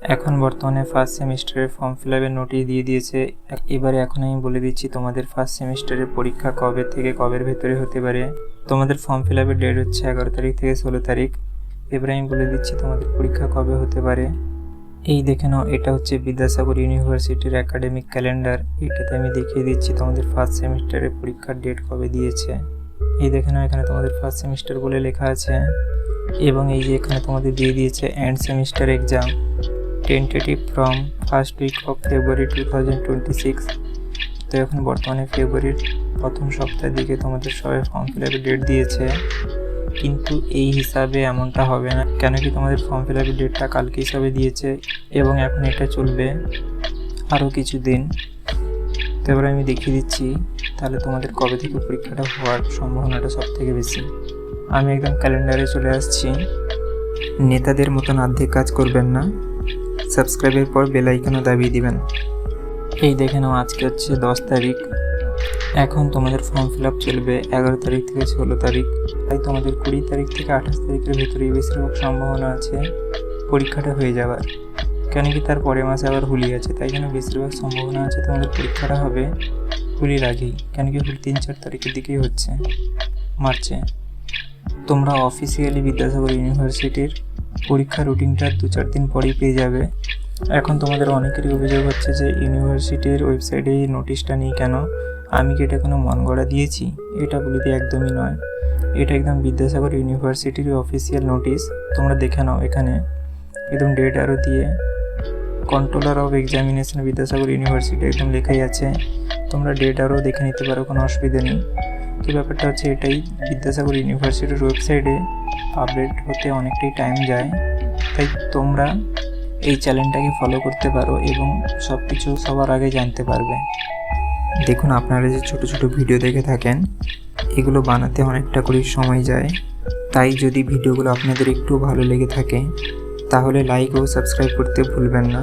এখন বর্তমানে ফার্স্ট সেমিস্টারের ফর্ম ফিল আপের নোটিশ দিয়ে দিয়েছে। এবারে এখন আমি বলে দিচ্ছি তোমাদের ফার্স্ট সেমিস্টারের পরীক্ষা কবে থেকে কবের ভেতরে হতে পারে। তোমাদের ফর্ম ফিল আপের ডেট হচ্ছে 11 তারিখ থেকে 16 তারিখ। এবারে আমি বলে দিচ্ছি তোমাদের পরীক্ষা কবে হতে পারে। এই দেখে নাও, এটা হচ্ছে বিদ্যাসাগর ইউনিভার্সিটির একাডেমিক ক্যালেন্ডার। এটাতে আমি দেখিয়ে দিচ্ছি তোমাদের ফার্স্ট সেমিস্টারের পরীক্ষার ডেট কবে দিয়েছে। এই দেখে নাও, এখানে তোমাদের ফার্স্ট সেমিস্টার বলে লেখা আছে এবং এই যে এখানে তোমাদের দিয়ে দিয়েছে end semester exam tentative from first week of February 2026। তো এখন বর্তমানে ফেব্রুয়ারির প্রথম সপ্তাহের দিকে তোমাদের সবাই ফর্ম ফিল আপের ডেট দিয়েছে, কিন্তু এই হিসাবে এমনটা হবে না, কেন কি তোমাদের ফর্ম ফিল আপের ডেটটা কালকে হিসাবে দিয়েছে এবং এখন এটা চলবে আরও কিছু দিন। তো এবার আমি দেখিয়ে দিচ্ছি তাহলে তোমাদের কবে থেকে পরীক্ষাটা হওয়ার সম্ভাবনাটা সব থেকে বেশি। আমি একদম ক্যালেন্ডারে চলে আসছি। নেতাদের মতন অর্ধেক কাজ করবেন না, সাবস্ক্রাইবের পর বেল আইকনও দাবিয়ে দিবেন। এই দেখে নাও, আজকে হচ্ছে 10 তারিখ। এখন তোমাদের ফর্ম ফিল আপ চলবে 11 তারিখ থেকে 16 তারিখ। তাই তোমাদের 20 তারিখ থেকে 28 তারিখের ভেতরেই বেশিরভাগ সম্ভাবনা আছে পরীক্ষাটা হয়ে যাওয়ার, কেন কি তার পরের মাসে আবার হোলি আছে। তাই জন্য বেশিরভাগ সম্ভাবনা আছে তোমাদের পরীক্ষাটা হবে হোলির আগেই, কেন কি হোলি 3-4 তারিখের দিকেই হচ্ছে মার্চে। তোমরা অফিসিয়ালি বিদ্যাসাগর ইউনিভার্সিটির পরীক্ষা রুটিনটা 2-4 দিন পরেই পেয়ে যাবে। এখন তোমাদের অনেকেরই অভিযোগ হচ্ছে যে ইউনিভার্সিটির ওয়েবসাইটে এই নোটিশটা নেই কেন, আমি কি এটা কোনো মন গড়া দিয়েছি? এটা বলে দিয়ে একদমই নয়, এটা একদম বিদ্যাসাগর ইউনিভার্সিটির অফিসিয়াল নোটিশ। তোমরা দেখে নাও, এখানে একদম ডেট আরও দিয়ে controller of examination Vidyasagar university একদম লেখাই আছে। তোমরা ডেট আরও দেখে নিতে পারো, কোনো অসুবিধা নেই। তো ব্যাপারটা হচ্ছে এটাই, বিদ্যাসাগর ইউনিভার্সিটির ওয়েবসাইটে আপডেট হতে অনেকটাই টাইম যায়, তাই তোমরা এই চ্যানেলটাকে ফলো করতে পারো এবং সব কিছু সবার আগে জানতে পারবে। দেখুন, আপনারা যে ছোট ছোট ভিডিও দেখে থাকেন, এগুলো বানাতে অনেকটা করে সময় যায়। তাই যদি ভিডিওগুলো আপনাদের একটু ভালো লেগে থাকে তাহলে লাইক ও সাবস্ক্রাইব করতে ভুলবেন না।